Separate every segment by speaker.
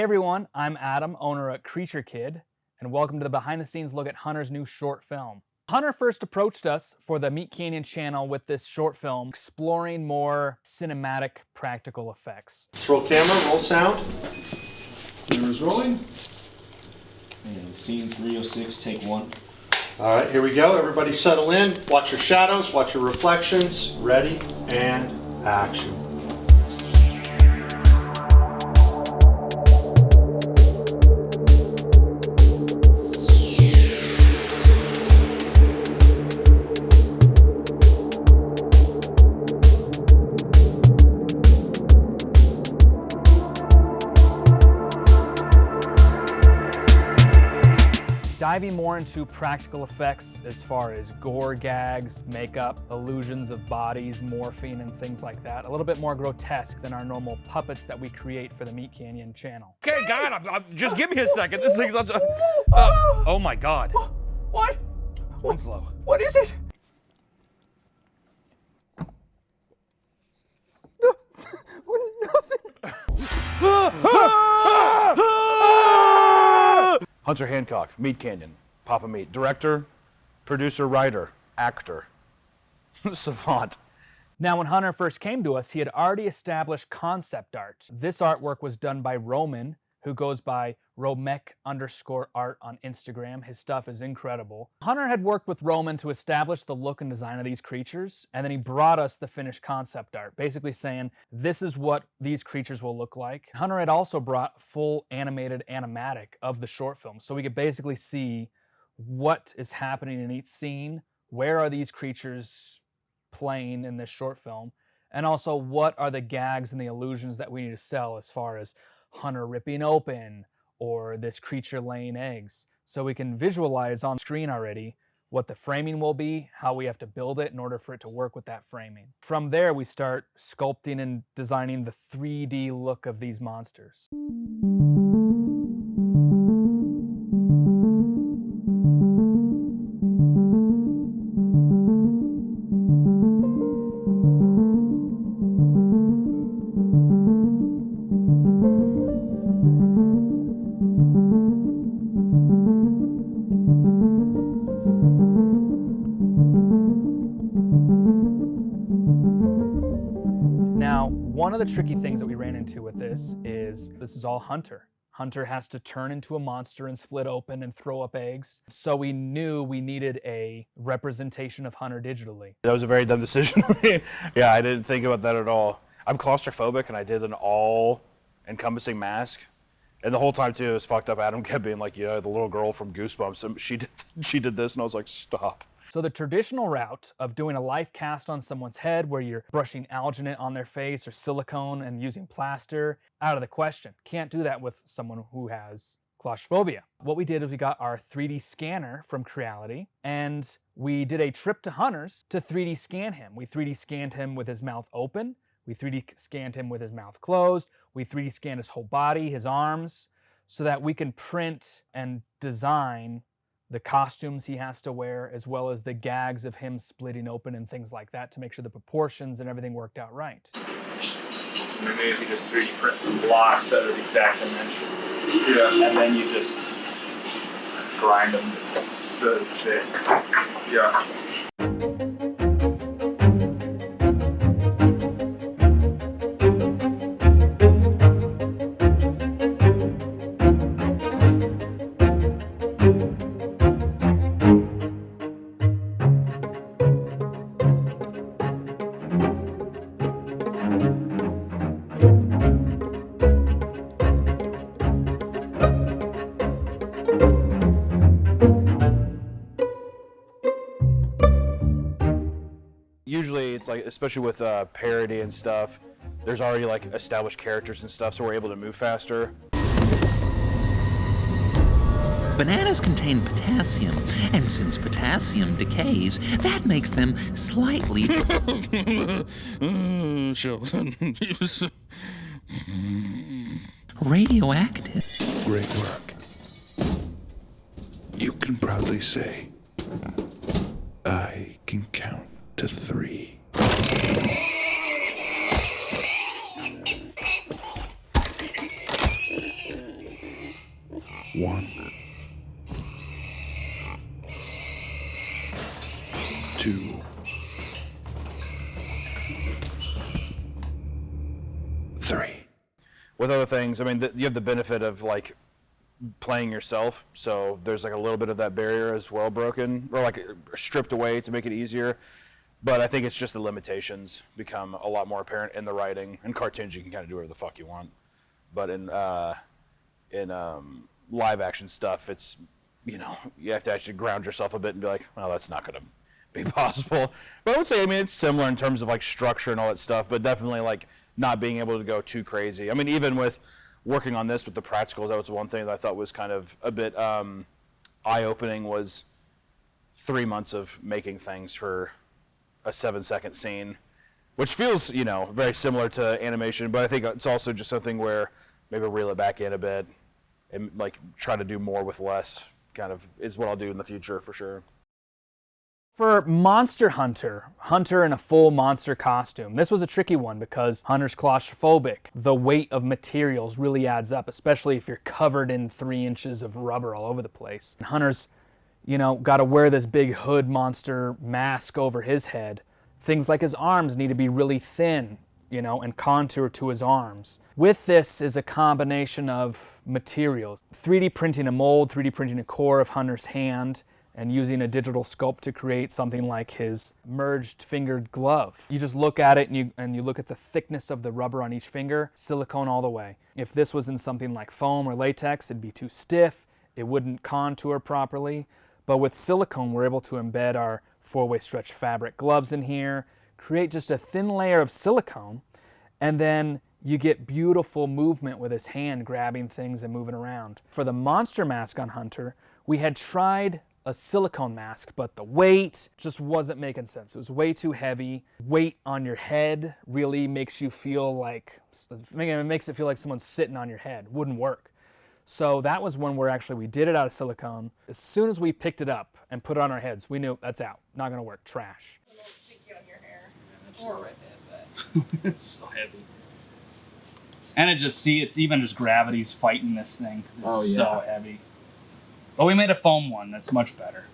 Speaker 1: everyone, I'm Adam, owner at KreatureKid, and welcome to the behind-the-scenes look at Hunter's new short film. Hunter first approached us for the MeatCanyon channel with this short film, exploring more cinematic practical effects.
Speaker 2: Let's roll camera, roll sound.
Speaker 3: Camera's rolling. And scene 306, take one.
Speaker 2: All right, here we go. Everybody settle in. Watch your shadows, watch your reflections. Ready, and action.
Speaker 1: Diving more into practical effects as far as gore gags, makeup, illusions of bodies, morphine, and things like that. A little bit more grotesque than our normal puppets that we create for the MeatCanyon channel.
Speaker 4: Okay, God, just give me a second. This thing's on. Oh my God.
Speaker 5: What?
Speaker 4: Winslow.
Speaker 5: What is it?
Speaker 4: Hunter Hancock, MeatCanyon, Papa Meat, director, producer, writer, actor, savant.
Speaker 1: Now, when Hunter first came to us, he had already established concept art. This artwork was done by Roman, who goes by Romek_art on Instagram. His stuff is incredible. Hunter had worked with Roman to establish the look and design of these creatures, and then he brought us the finished concept art, basically saying, this is what these creatures will look like. Hunter had also brought full animated animatic of the short film, so we could basically see what is happening in each scene, where are these creatures playing in this short film, and also what are the gags and the illusions that we need to sell as far as Hunter ripping open or this creature laying eggs, so we can visualize on screen already what the framing will be, how we have to build it in order for it to work with that framing. From there, we start sculpting and designing the 3D look of these monsters. One of the tricky things that we ran into with this is all Hunter. Hunter has to turn into a monster and split open and throw up eggs. So we knew we needed a representation of Hunter digitally.
Speaker 4: That was a very dumb decision for me. Yeah, I didn't think about that at all. I'm claustrophobic and I did an all-encompassing mask. And the whole time too, it was fucked up. Adam kept being like, the little girl from Goosebumps, she did this, and I was like, stop.
Speaker 1: So the traditional route of doing a life cast on someone's head where you're brushing alginate on their face or silicone and using plaster, out of the question. Can't do that with someone who has claustrophobia. What we did is we got our 3D scanner from Creality and we did a trip to Hunter's to 3D scan him. We 3D scanned him with his mouth open. We 3D scanned him with his mouth closed. We 3D scanned his whole body, his arms, so that we can print and design the costumes he has to wear, as well as the gags of him splitting open and things like that to make sure the proportions and everything worked out right.
Speaker 6: Maybe if you just 3D print some blocks that are the exact dimensions. Yeah. And then you just grind them to fit. Yeah.
Speaker 4: Usually it's like, especially with parody and stuff, there's already like established characters and stuff, so we're able to move faster.
Speaker 5: Bananas contain potassium, and since potassium decays, that makes them slightly radioactive.
Speaker 7: Great work. You can proudly say, I can count to 3. 1, 2, 3.
Speaker 4: With other things, I mean, you have the benefit of like playing yourself, so there's like a little bit of that barrier as well broken, or like stripped away to make it easier. But I think it's just the limitations become a lot more apparent in the writing. In cartoons, you can kind of do whatever the fuck you want, but in live action stuff, it's, you know, you have to actually ground yourself a bit and be like, well, that's not going to be possible. But I would say, I mean, it's similar in terms of like structure and all that stuff, but definitely like not being able to go too crazy. I mean, even with working on this with the practicals, that was one thing that I thought was kind of a bit eye-opening, was 3 months of making things for a 7-second scene, which feels, you know, very similar to animation, but I think it's also just something where maybe reel it back in a bit and like try to do more with less, kind of is what I'll do in the future for sure.
Speaker 1: For Monster Hunter in a full monster costume, this was a tricky one because Hunter's claustrophobic. The weight of materials really adds up, especially if you're covered in 3 inches of rubber all over the place. And Hunter's, you know, got to wear this big hood monster mask over his head. Things like his arms need to be really thin, you know, and contour to his arms. With this is a combination of materials. 3D printing a mold, 3D printing a core of Hunter's hand, and using a digital sculpt to create something like his merged fingered glove. You just look at it and you look at the thickness of the rubber on each finger, silicone all the way. If this was in something like foam or latex, it'd be too stiff, it wouldn't contour properly. But with silicone, we're able to embed our 4-way stretch fabric gloves in here, create just a thin layer of silicone, and then you get beautiful movement with his hand grabbing things and moving around. For the monster mask on Hunter, we had tried a silicone mask, but the weight just wasn't making sense. It was way too heavy. Weight on your head really makes you feel like, it makes it feel like someone's sitting on your head. Wouldn't work. So that was one where actually we did it out of silicone. As soon as we picked it up and put it on our heads, we knew that's out, not gonna work, trash.
Speaker 8: A little sticky on your hair, or with it, but.
Speaker 6: It's so heavy. And it's even just gravity's fighting this thing because it's so heavy. But we made a foam one that's much better.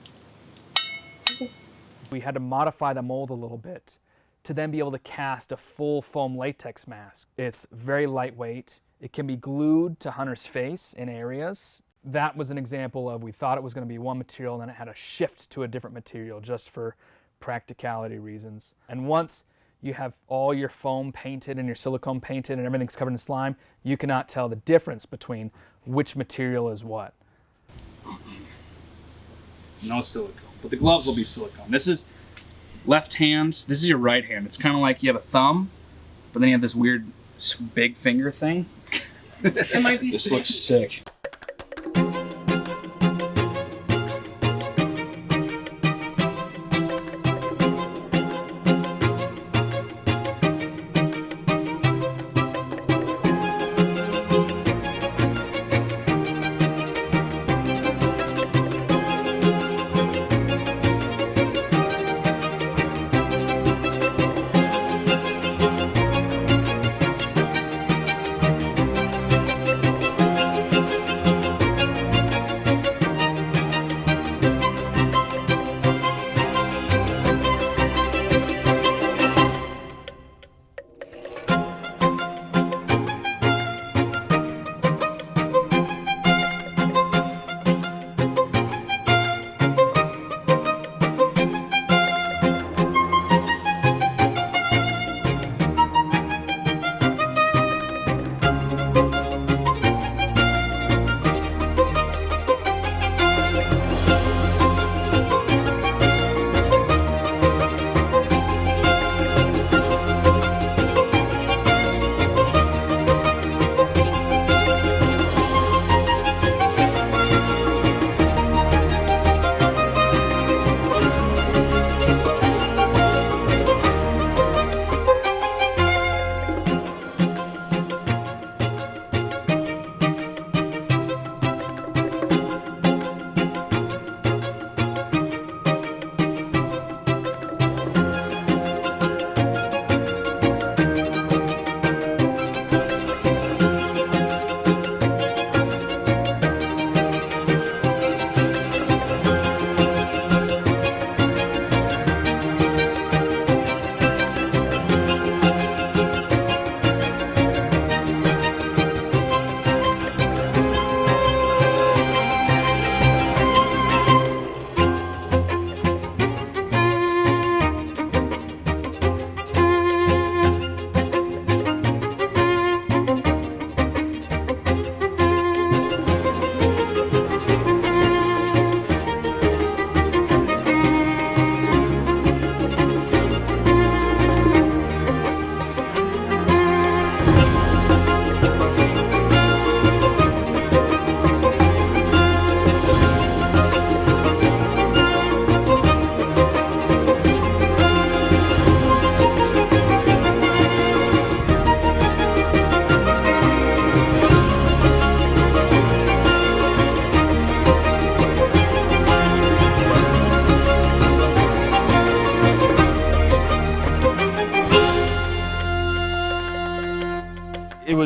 Speaker 1: We had to modify the mold a little bit to then be able to cast a full foam latex mask. It's very lightweight. It can be glued to Hunter's face in areas. That was an example of, we thought it was going to be one material and then it had to shift to a different material just for practicality reasons. And once you have all your foam painted and your silicone painted and everything's covered in slime, you cannot tell the difference between which material is what.
Speaker 6: No silicone, but the gloves will be silicone. This is left hand, this is your right hand. It's kind of like you have a thumb, but then you have this weird big finger thing.
Speaker 8: It might be
Speaker 6: This looks sick.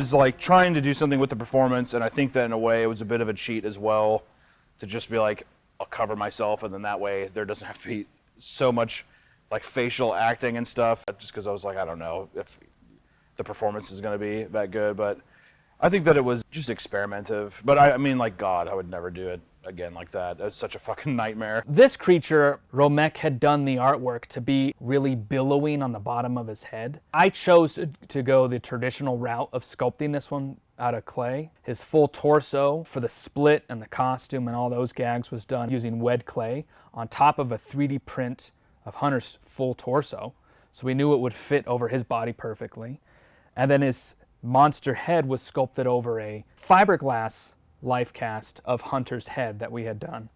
Speaker 4: was like trying to do something with the performance, and I think that in a way it was a bit of a cheat as well, to just be like, I'll cover myself, and then that way there doesn't have to be so much like facial acting and stuff, just because I was like, I don't know if the performance is going to be that good, but I think that it was just experimentative. But I mean, like, God, I would never do it again like that. It's such a fucking nightmare.
Speaker 1: This creature, Romek had done the artwork to be really billowing on the bottom of his head. I chose to go the traditional route of sculpting this one out of clay. His full torso for the split and the costume and all those gags was done using wet clay on top of a 3D print of Hunter's full torso. So we knew it would fit over his body perfectly. And then his monster head was sculpted over a fiberglass life cast of Hunter's head that we had done.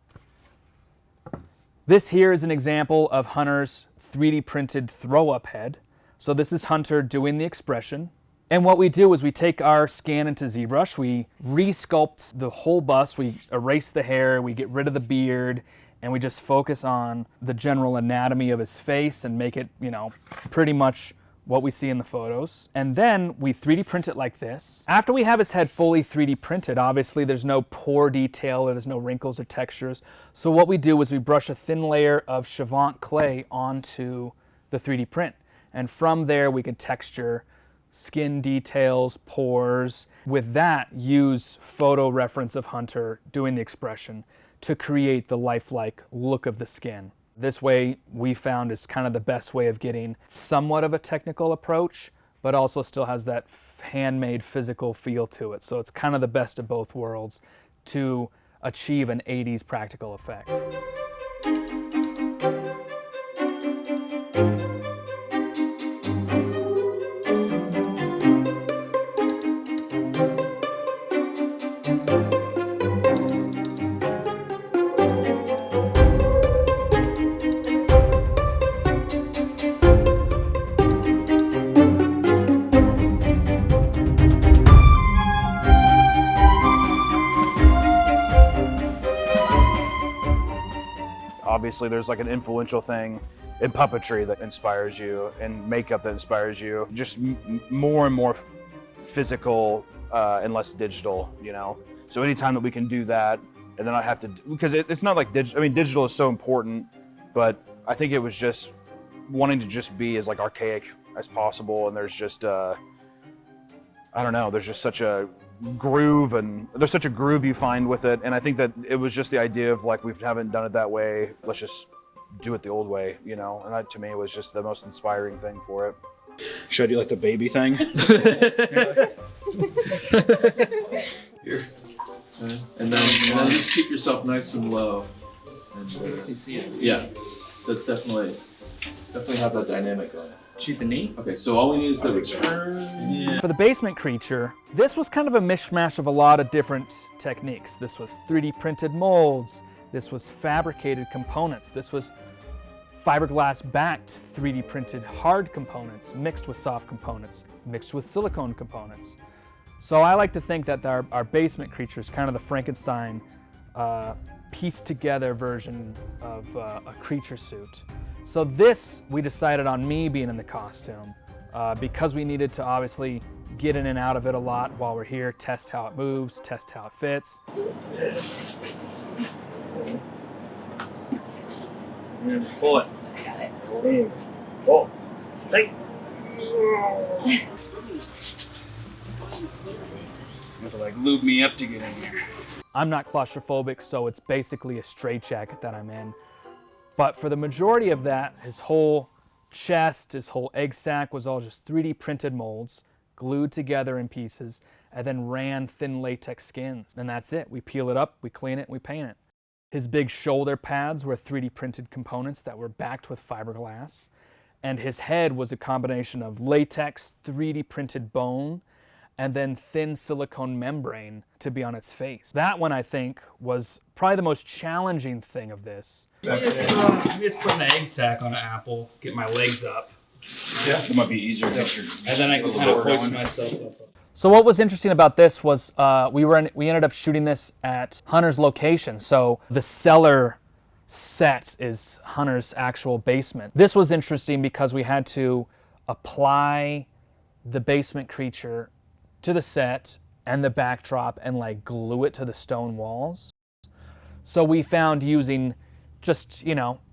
Speaker 1: This here is an example of Hunter's 3D printed throw-up head. So this is Hunter doing the expression. And what we do is we take our scan into ZBrush, we re-sculpt the whole bust, we erase the hair, we get rid of the beard, and we just focus on the general anatomy of his face and make it, you know, pretty much what we see in the photos. And then we 3D print it like this. After we have his head fully 3D printed, obviously there's no pore detail, or there's no wrinkles or textures. So what we do is we brush a thin layer of Chavant clay onto the 3D print. And from there we can texture skin details, pores. With that, use photo reference of Hunter doing the expression to create the lifelike look of the skin. This way, we found, is kind of the best way of getting somewhat of a technical approach, but also still has that handmade physical feel to it. So it's kind of the best of both worlds to achieve an 80s practical effect.
Speaker 4: Obviously, there's like an influential thing in puppetry that inspires you, and makeup that inspires you. Just more and more physical and less digital, you know? So anytime that we can do that, and then I have to, because it's not like digital, I mean, digital is so important, but I think it was just wanting to just be as like archaic as possible, and there's just, I don't know, there's just such a groove, and there's such a groove you find with it, and I think that it was just the idea of like, we haven't done it that way, let's just do it the old way, you know? And that to me was just the most inspiring thing for it. Should I do like the baby thing?
Speaker 3: Here. And then just keep yourself nice and low. And, yeah, that's definitely have that dynamic going.
Speaker 1: Shoot the knee.
Speaker 3: Okay, so all we need is the return.
Speaker 1: For the basement creature, this was kind of a mishmash of a lot of different techniques. This was 3D printed molds. This was fabricated components. This was fiberglass backed 3D printed hard components mixed with soft components, mixed with silicone components. So I like to think that our basement creature is kind of the Frankenstein pieced together version of a creature suit. So this, we decided on me being in the costume because we needed to obviously get in and out of it a lot while we're here, test how it moves, test how it fits. Pull it.
Speaker 8: I got it.
Speaker 1: Pull. Hey. You have to like lube me up to get in here. I'm not claustrophobic, so it's basically a straitjacket that I'm in. But for the majority of that, his whole chest, his whole egg sac was all just 3D printed molds, glued together in pieces, and then ran thin latex skins. And that's it. We peel it up, we clean it, we paint it. His big shoulder pads were 3D printed components that were backed with fiberglass. And his head was a combination of latex, 3D printed bone, and then thin silicone membrane to be on its face. That one, I think, was probably the most challenging thing of this.
Speaker 9: It's putting the egg sac on an apple, get my legs up.
Speaker 4: Yeah, it might be easier to get your...
Speaker 9: And then I can kind of hoist myself up.
Speaker 1: So what was interesting about this was we ended up shooting this at Hunter's location. So the cellar set is Hunter's actual basement. This was interesting because we had to apply the basement creature to the set and the backdrop and like glue it to the stone walls. So we found using just,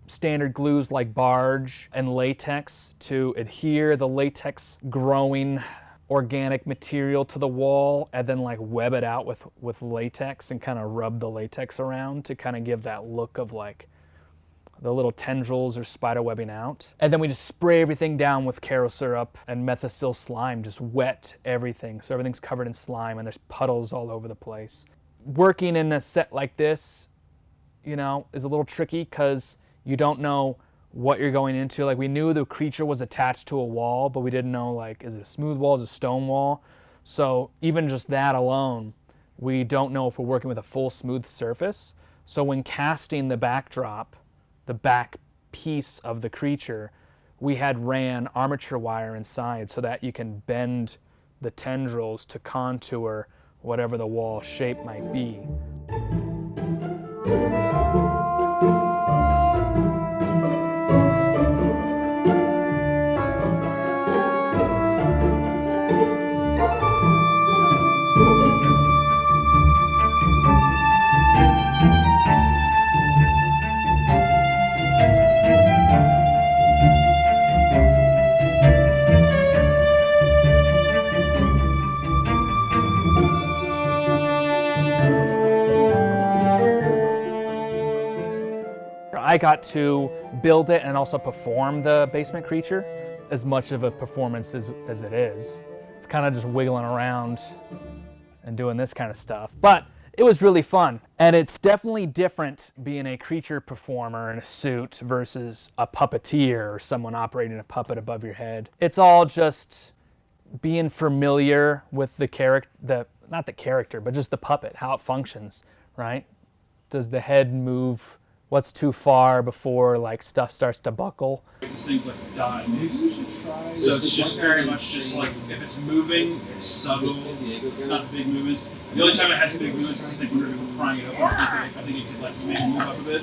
Speaker 1: standard glues like barge and latex to adhere the latex growing organic material to the wall, and then like web it out with latex and kind of rub the latex around to kind of give that look of like the little tendrils or spider webbing out. And then we just spray everything down with caro syrup and methicil slime, just wet everything. So everything's covered in slime and there's puddles all over the place. Working in a set like this, is a little tricky because you don't know what you're going into. Like, we knew the creature was attached to a wall, but we didn't know, like, is it a smooth wall, is it a stone wall? So even just that alone, we don't know if we're working with a full smooth surface. So when casting the backdrop, the back piece of the creature, we had ran armature wire inside so that you can bend the tendrils to contour whatever the wall shape might be. I got to build it and also perform the basement creature. As much of a performance as it is. It's kind of just wiggling around and doing this kind of stuff. But it was really fun. And it's definitely different being a creature performer in a suit versus a puppeteer or someone operating a puppet above your head. It's all just being familiar with the character, not the character, but just the puppet, how it functions, right? Does the head move? What's too far before like stuff starts to buckle?
Speaker 6: This thing's like dying. So it's just very much just like if it's moving, it's subtle. It's not big movements. The only time it has big movements is I think when we're prying it open. I think it could like maybe move up a bit.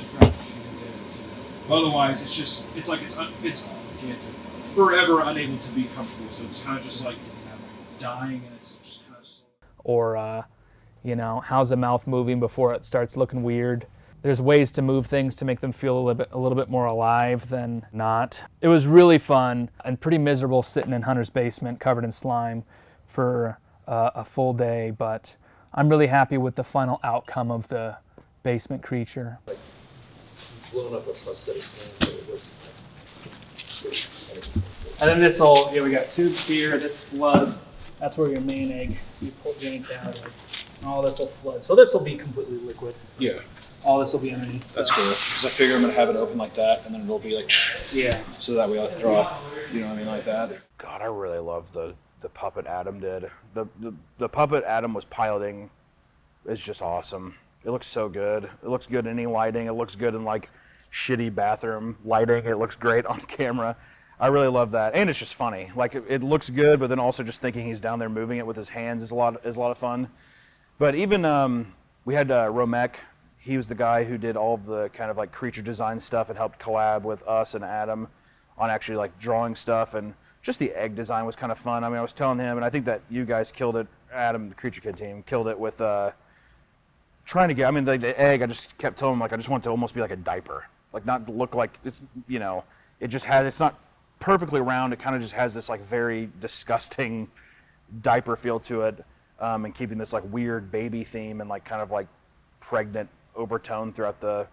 Speaker 6: Otherwise, it's like it's forever unable to be comfortable. So it's kind of just like dying, and it's just kind of slow.
Speaker 1: Or how's the mouth moving before it starts looking weird? There's ways to move things to make them feel a little bit more alive than not. It was really fun and pretty miserable sitting in Hunter's basement covered in slime for a full day, but I'm really happy with the final outcome of the basement creature. And then we got tubes here, this floods. That's where your main egg, you pull your egg down, and all this will flood. So this will be completely liquid.
Speaker 6: Yeah.
Speaker 1: All this will be underneath.
Speaker 6: That's cool. Because I figure I'm going to have it open like that, and then it'll be like,
Speaker 1: yeah.
Speaker 6: So that way I'll throw up, like that.
Speaker 4: God, I really love the puppet Adam did. The puppet Adam was piloting is just awesome. It looks so good. It looks good in any lighting. It looks good in like shitty bathroom lighting. It looks great on camera. I really love that. And it's just funny. Like it looks good, but then also just thinking he's down there moving it with his hands is a lot of fun. But even we had Romek. He was the guy who did all of the kind of like creature design stuff and helped collab with us and Adam on actually like drawing stuff, and just the egg design was kind of fun. I mean, I was telling him, and I think that you guys killed it, Adam, the KreatureKid team, killed it with trying to get, the egg, I just kept telling him, like, I just want it to almost be like a diaper. Like, not look like it's, it just has, it's not perfectly round, it kind of just has this like very disgusting diaper feel to it, and keeping this like weird baby theme and like kind of like pregnant overtone throughout the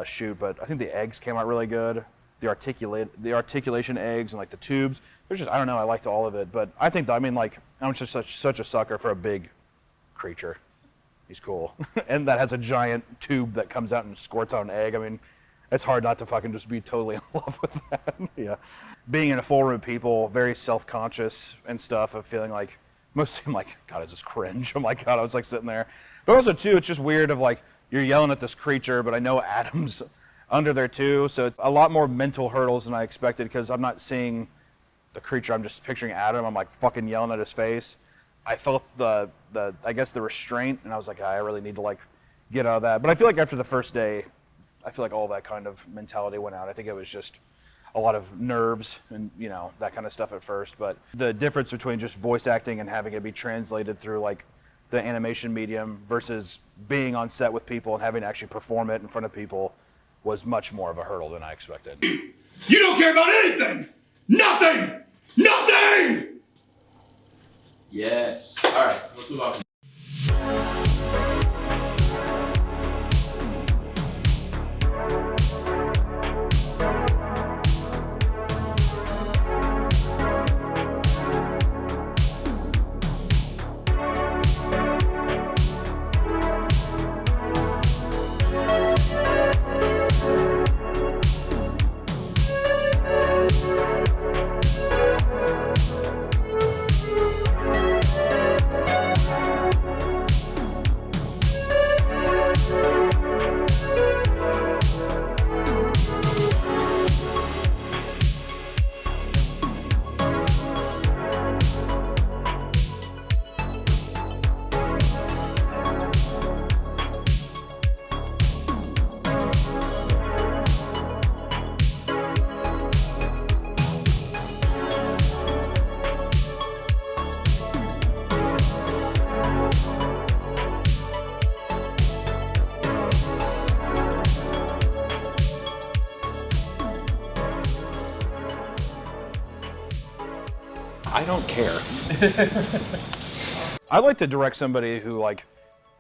Speaker 4: shoot. But I think the eggs came out really good. The articulation eggs and like the tubes. There's just, I don't know, I liked all of it. But I think I'm just such a sucker for a big creature. He's cool. And that has a giant tube that comes out and squirts out an egg. I mean, it's hard not to fucking just be totally in love with that. Yeah. Being in a full room of people, very self-conscious and stuff, of feeling like, mostly I'm like, God, is this cringe? I'm like, God, I was like sitting there. But also too, it's just weird of like, you're yelling at this creature, but I know Adam's under there too, so it's a lot more mental hurdles than I expected, because I'm not seeing the creature, I'm just picturing Adam, I'm like fucking yelling at his face. I felt the I guess the restraint, and I was like, I really need to like get out of that. But I feel like after the first day, I feel like all that kind of mentality went out. I think it was just, a lot of nerves and, you know, that kind of stuff at first. But the difference between just voice acting and having it be translated through like the animation medium versus being on set with people and having to actually perform it in front of people was much more of a hurdle than I expected.
Speaker 6: You don't care about anything! Nothing! Nothing!
Speaker 3: Yes. All right, let's move on.
Speaker 4: I don't care. I like to direct somebody who like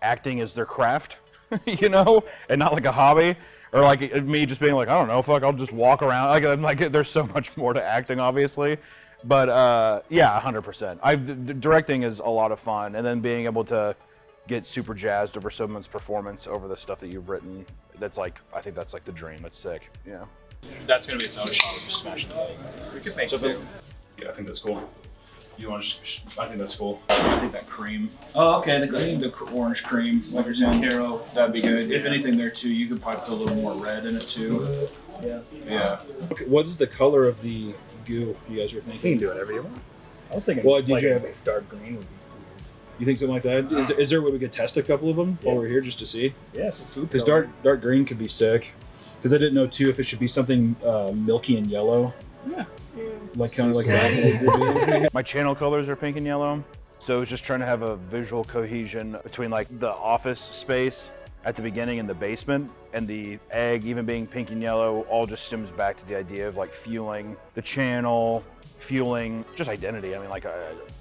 Speaker 4: acting is their craft, you know, and not like a hobby, or like me just being like, I don't know, fuck, I'll just walk around. Like, I'm like, there's so much more to acting, obviously, but yeah, 100%. Directing is a lot of fun, and then being able to get super jazzed over someone's performance over the stuff that you've written. That's like, I think that's like the dream. That's sick. Yeah.
Speaker 6: That's gonna be its own shot of just smashing the leg.
Speaker 9: We could make two.
Speaker 6: Yeah, I think that's cool. You want to just, I think that's cool. I think that cream.
Speaker 9: Oh, okay, the cream.
Speaker 6: The orange cream, like you're saying, Caro, that'd be good. If anything there too, you could probably put a little more red in it too.
Speaker 9: Yeah.
Speaker 6: Yeah. Okay, what is the color of the goo you guys were thinking?
Speaker 9: You can do whatever you want. I was thinking
Speaker 6: Well, did you have
Speaker 9: dark green would be
Speaker 6: You think something like that? Is there a way we could test a couple of them while we're here just to see?
Speaker 9: cool. Yeah, it's just food.
Speaker 6: Because dark green could be sick. Because I didn't know too if it should be something milky and yellow.
Speaker 9: Yeah.
Speaker 6: Like kind of like that.
Speaker 4: My channel colors are pink and yellow, so it was just trying to have a visual cohesion between like the office space at the beginning and the basement, and the egg even being pink and yellow all just stems back to the idea of like fueling the channel, fueling just identity. I mean, like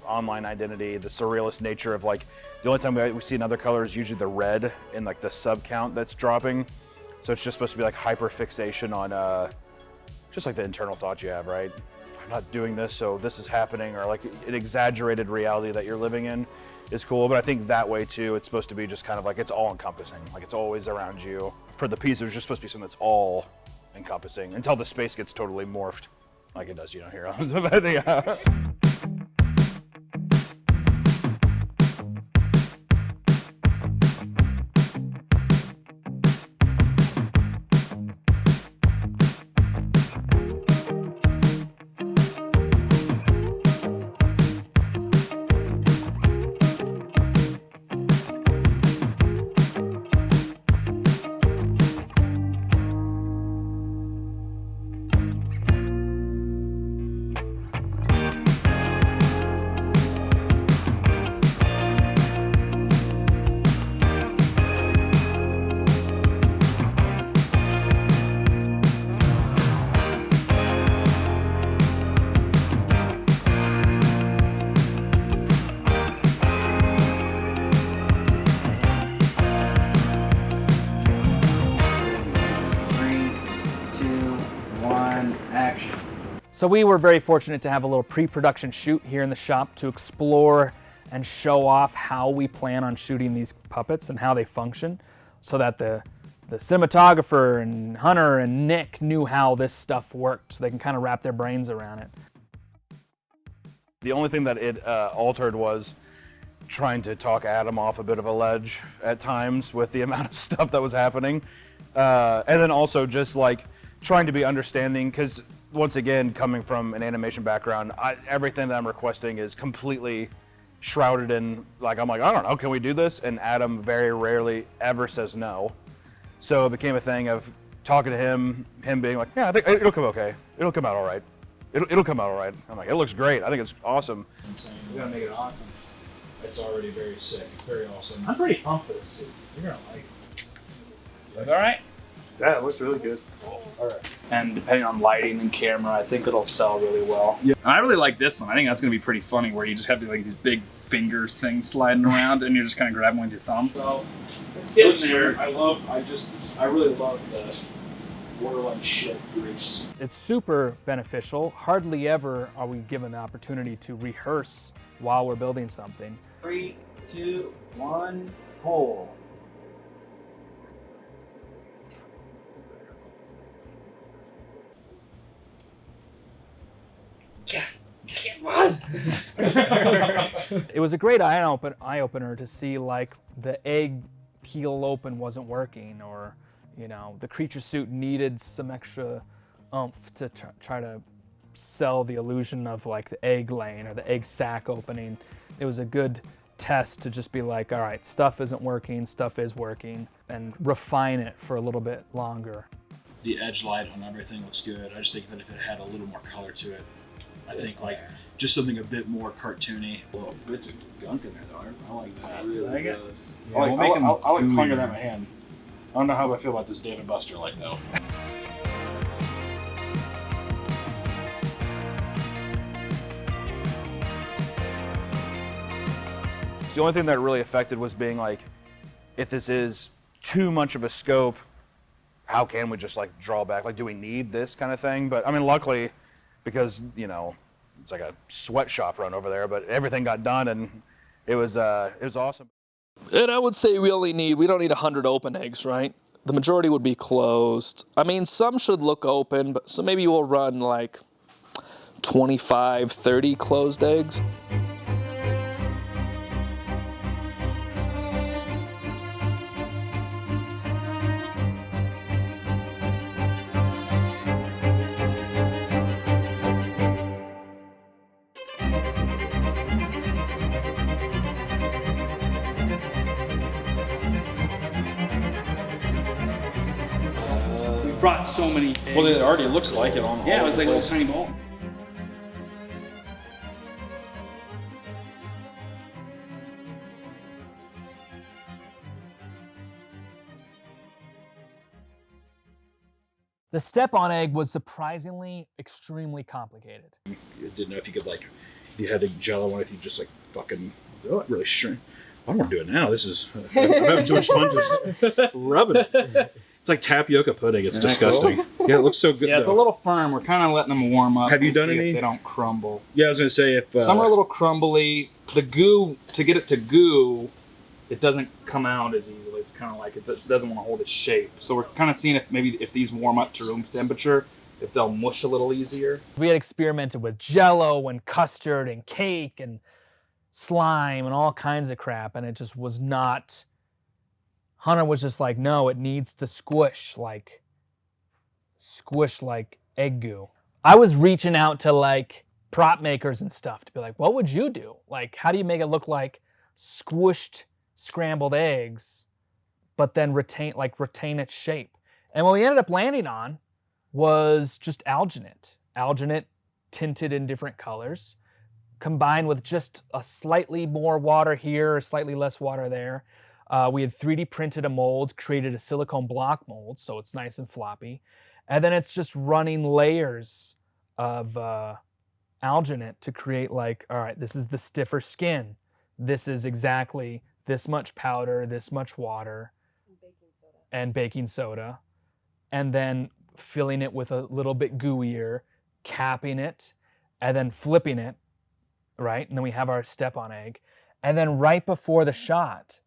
Speaker 4: online identity, the surrealist nature of like the only time we see another color is usually the red and like the sub count that's dropping. So it's just supposed to be like hyper fixation on just like the internal thoughts you have, right? I'm not doing this, so this is happening, or like an exaggerated reality that you're living in is cool. But I think that way too, it's supposed to be just kind of like it's all encompassing, like it's always around you. For the piece, it was just supposed to be something that's all encompassing until the space gets totally morphed, like it does, you know, here. But, yeah.
Speaker 1: So we were very fortunate to have a little pre-production shoot here in the shop to explore and show off how we plan on shooting these puppets and how they function, so that the cinematographer and Hunter and Nick knew how this stuff worked, so they can kind of wrap their brains around it.
Speaker 4: The only thing that it altered was trying to talk Adam off a bit of a ledge at times with the amount of stuff that was happening. And then also just like trying to be understanding, because once again, coming from an animation background, everything that I'm requesting is completely shrouded in, like, I'm like, I don't know, can we do this? And Adam very rarely ever says no. So it became a thing of talking to him being like, yeah, I think it'll come okay. It'll come out all right. It'll come out all right. I'm like, it looks great. I think it's awesome.
Speaker 9: We gotta make it awesome.
Speaker 6: It's already very sick, very awesome.
Speaker 9: I'm pretty pumped for this suit. You're gonna like it. Look all right?
Speaker 4: Yeah, it looks really good.
Speaker 9: All right. And depending on lighting and camera, I think it'll sell really well. Yeah. And I really like this one. I think that's gonna be pretty funny, where you just have like these big fingers things sliding around, and you're just kind of grabbing with your thumb.
Speaker 6: So it's getting there. I really love the borderline shit grease.
Speaker 1: It's super beneficial. Hardly ever are we given the opportunity to rehearse while we're building something.
Speaker 6: 3, 2, 1, pull.
Speaker 1: It was a great eye opener to see like the egg peel open wasn't working, or you know, the creature suit needed some extra oomph to try to sell the illusion of like the egg laying or the egg sac opening. It was a good test to just be like, all right, stuff isn't working, stuff is working, and refine it for a little bit longer.
Speaker 6: The edge light on everything looks good. I just think that if it had a little more color to it, I think like just something a bit more cartoony. Well, bits of gunk in there though. I like that. I really like it. Yeah, I like clunging that in my hand. I don't know how I feel about this Dave & Buster light though.
Speaker 4: The only thing that really affected was being like, if this is too much of a scope, how can we just like draw back? Like, do we need this kind of thing? But I mean, luckily, because you know, it's like a sweatshop run over there, but everything got done and it was awesome.
Speaker 10: And I would say we don't need 100 open eggs, right? The majority would be closed. I mean, some should look open, but so maybe we'll run like 25, 30 closed eggs.
Speaker 9: Brought so many eggs.
Speaker 6: Well, it already looks like it on
Speaker 9: Yeah, it
Speaker 6: all
Speaker 9: was
Speaker 6: the
Speaker 9: like a little
Speaker 6: place.
Speaker 9: tiny ball.
Speaker 1: The step-on egg was surprisingly extremely complicated.
Speaker 6: You didn't know if you could like, if you had a Jello one, if you just like fucking do it really shrink. I don't want to do it now. This is I'm having too much fun just rubbing it. It's like tapioca pudding. It's disgusting. Cool? Yeah, it looks so good.
Speaker 9: Yeah, it's a little firm. We're kind of letting them warm up.
Speaker 6: Have you done
Speaker 9: see
Speaker 6: any?
Speaker 9: If they don't crumble.
Speaker 6: Yeah, I was gonna say if
Speaker 9: some are a little crumbly. The goo, to get it to goo, it doesn't come out as easily. It's kind of like it doesn't want to hold its shape. So we're kind of seeing if these warm up to room temperature, if they'll mush a little easier.
Speaker 1: We had experimented with Jello and custard and cake and slime and all kinds of crap, and it just was not. Hunter was just like, no, it needs to squish like egg goo. I was reaching out to like prop makers and stuff to be like, what would you do? Like, how do you make it look like squished scrambled eggs, but then retain its shape? And what we ended up landing on was just alginate tinted in different colors, combined with just a slightly more water here, or slightly less water there. We had 3D printed a mold, created a silicone block mold, so it's nice and floppy. And then it's just running layers of alginate to create like, all right, this is the stiffer skin. This is exactly this much powder, this much water, and baking soda. And then filling it with a little bit gooier, capping it, and then flipping it, right? And then we have our step-on egg. And then right before the shot,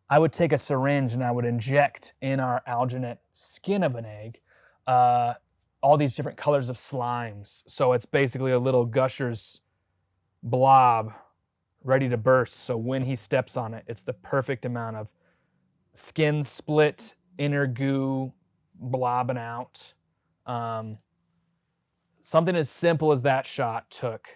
Speaker 1: I would take a syringe and I would inject in our alginate skin of an egg all these different colors of slimes. So it's basically a little Gushers blob ready to burst. So when he steps on it, it's the perfect amount of skin split, inner goo blobbing out. Something as simple as that shot took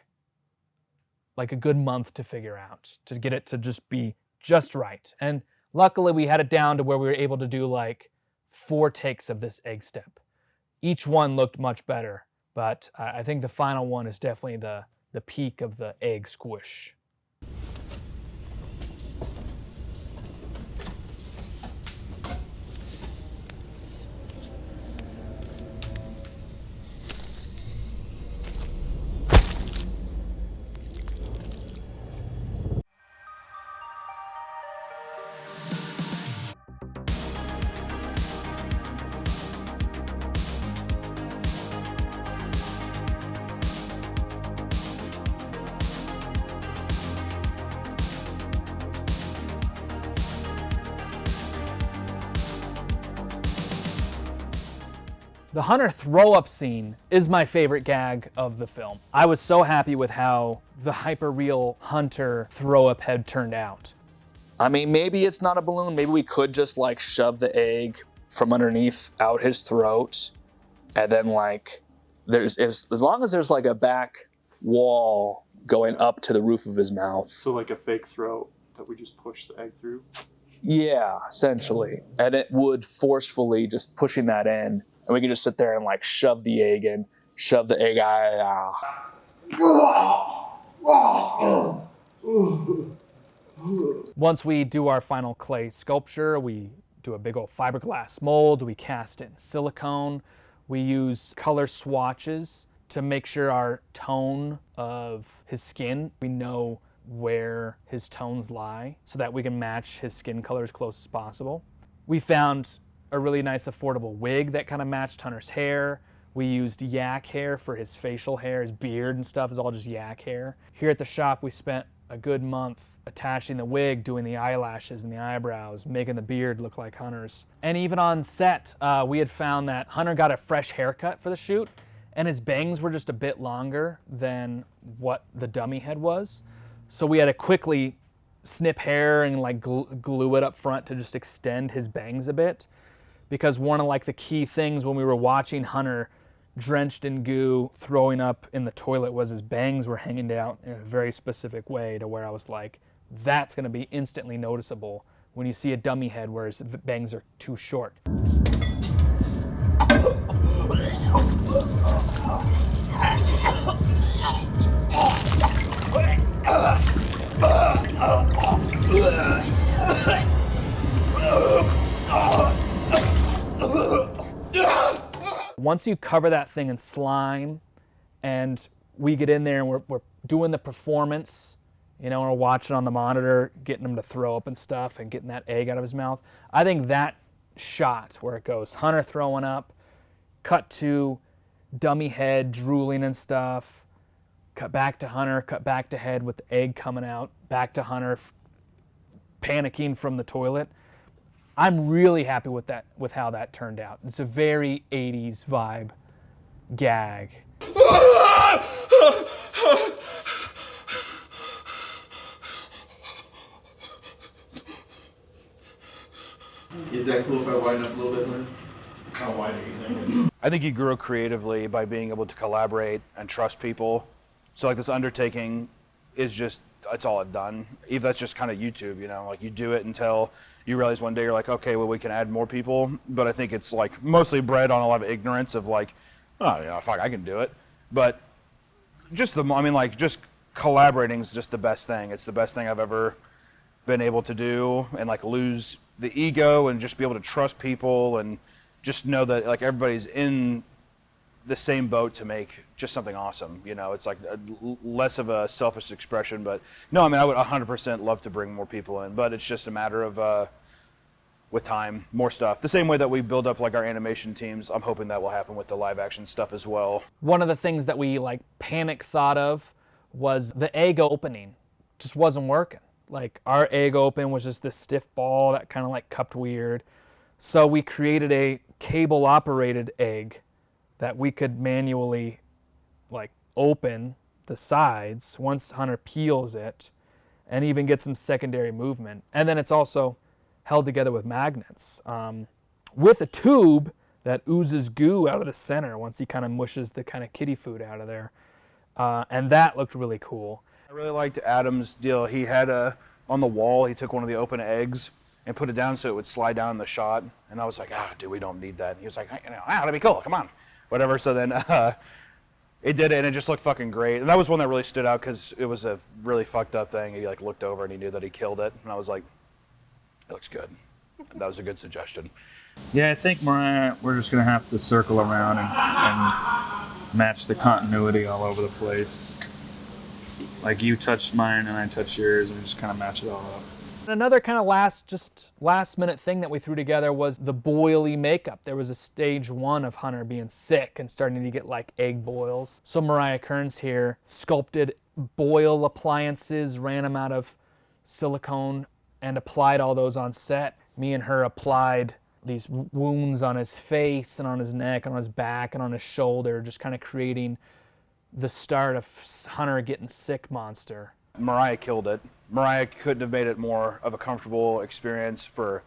Speaker 1: like a good month to figure out, to get it to just be just right. And luckily we had it down to where we were able to do like 4 takes of this egg step. Each one looked much better, but I think the final one is definitely the peak of the egg squish. The hunter throw-up scene is my favorite gag of the film. I was so happy with how the hyper-real hunter throw-up head turned out.
Speaker 10: I mean, maybe it's not a balloon. Maybe we could just like shove the egg from underneath out his throat, and then like as long as there's like a back wall going up to the roof of his mouth.
Speaker 3: So like a fake throat that we just push the egg through?
Speaker 10: Yeah, essentially. And it would forcefully just pushing that in, and we can just sit there and like shove the egg in, shove the egg out.
Speaker 1: Once we do our final clay sculpture, we do a big old fiberglass mold, we cast in silicone, we use color swatches to make sure our tone of his skin, we know where his tones lie so that we can match his skin color as close as possible. We found a really nice affordable wig that kind of matched Hunter's hair. We used yak hair for his facial hair, his beard and stuff is all just yak hair. Here at the shop, we spent a good month attaching the wig, doing the eyelashes and the eyebrows, making the beard look like Hunter's. And even on set, we had found that Hunter got a fresh haircut for the shoot, and his bangs were just a bit longer than what the dummy head was. So we had to quickly snip hair and like glue it up front to just extend his bangs a bit. Because one of like the key things when we were watching Hunter drenched in goo, throwing up in the toilet, was his bangs were hanging down in a very specific way to where I was like, that's gonna be instantly noticeable when you see a dummy head where his bangs are too short. Once you cover that thing in slime and we get in there and we're doing the performance, you know, we're watching on the monitor, getting him to throw up and stuff and getting that egg out of his mouth, I think that shot where it goes Hunter throwing up, cut to dummy head drooling and stuff, cut back to Hunter, cut back to head with the egg coming out, back to Hunter panicking from the toilet. I'm really happy with that, with how that turned out. It's a very 80s vibe gag.
Speaker 3: Is that cool if I widen up a little bit more?
Speaker 6: How wide are you thinking?
Speaker 4: I think you grow creatively by being able to collaborate and trust people. So like this undertaking is just, it's all done. Even that's just kind of YouTube, you know, like you do it until you realize one day you're like, okay, well we can add more people. But I think it's like mostly bred on a lot of ignorance of like, oh yeah, fuck, I can do it. But just just collaborating is just the best thing. It's the best thing I've ever been able to do, and like lose the ego and just be able to trust people and just know that like everybody's in the same boat to make just something awesome. You know, it's like less of a selfish expression, but no, I mean, I would 100% love to bring more people in, but it's just a matter of, with time, more stuff. The same way that we build up like our animation teams, I'm hoping that will happen with the live action stuff as well.
Speaker 1: One of the things that we like panic thought of was the egg opening just wasn't working. Like our egg open was just this stiff ball that kind of like cupped weird. So we created a cable operated egg that we could manually like open the sides once Hunter peels it and even get some secondary movement. And then it's also held together with magnets with a tube that oozes goo out of the center once he kind of mushes the kind of kitty food out of there. And that looked really cool.
Speaker 4: I really liked Adam's deal. He had on the wall, he took one of the open eggs and put it down so it would slide down in the shot. And I was like, dude, we don't need that. He was like, that'd be cool, come on. Whatever, so then it did it, and it just looked fucking great. And that was one that really stood out because it was a really fucked up thing. He like looked over and he knew that he killed it. And I was like, it looks good. And that was a good suggestion.
Speaker 9: Yeah, I think Mariah, we're just gonna have to circle around and match the continuity all over the place. Like you touched mine and I touched yours, and just kind of match it all up.
Speaker 1: Another kind of last minute thing that we threw together was the boily makeup. There was a stage 1 of Hunter being sick and starting to get like egg boils. So Mariah Keirns here sculpted boil appliances, ran them out of silicone, and applied all those on set. Me and her applied these wounds on his face and on his neck and on his back and on his shoulder, just kind of creating the start of Hunter getting sick monster.
Speaker 4: Mariah killed it. Mariah couldn't have made it more of a comfortable experience for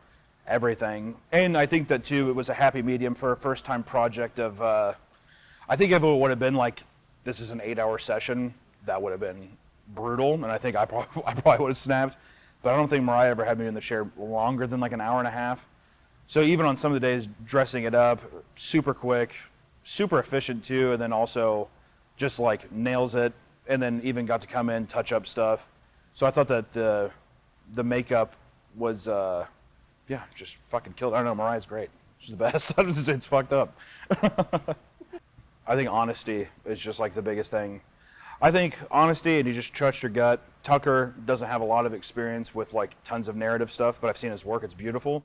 Speaker 4: everything. And I think that too, it was a happy medium for a first time project of, I think if it would have been like, this is an 8-hour session, that would have been brutal. And I think I probably would have snapped. But I don't think Mariah ever had me in the chair longer than like an hour and a half. So even on some of the days, dressing it up, super quick, super efficient too, and then also just like nails it, and then even got to come in, touch up stuff. So I thought that the makeup was, just fucking killed. I don't know, Mariah's great. She's the best. It's fucked up. I think honesty is just like the biggest thing. I think honesty, and you just trust your gut. Tucker doesn't have a lot of experience with like tons of narrative stuff, but I've seen his work, it's beautiful.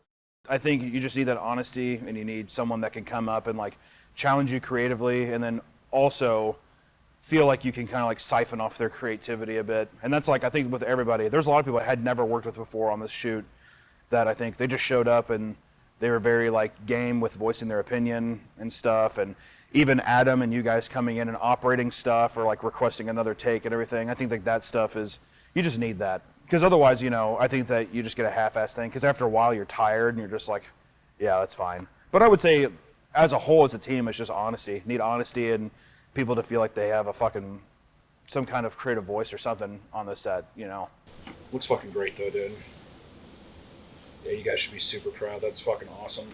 Speaker 4: I think you just need that honesty, and you need someone that can come up and like challenge you creatively, and then also feel like you can kind of like siphon off their creativity a bit. And that's like, I think with everybody, there's a lot of people I had never worked with before on this shoot that I think they just showed up and they were very like game with voicing their opinion and stuff. And even Adam and you guys coming in and operating stuff or like requesting another take and everything. I think like that stuff is, you just need that. Because otherwise, I think that you just get a half-assed thing. Because after a while, you're tired and you're just like, yeah, that's fine. But I would say, as a whole, as a team, it's just honesty. You need honesty and people to feel like they have some kind of creative voice or something on the set,
Speaker 9: Looks fucking great though, dude. Yeah, you guys should be super proud. That's fucking awesome.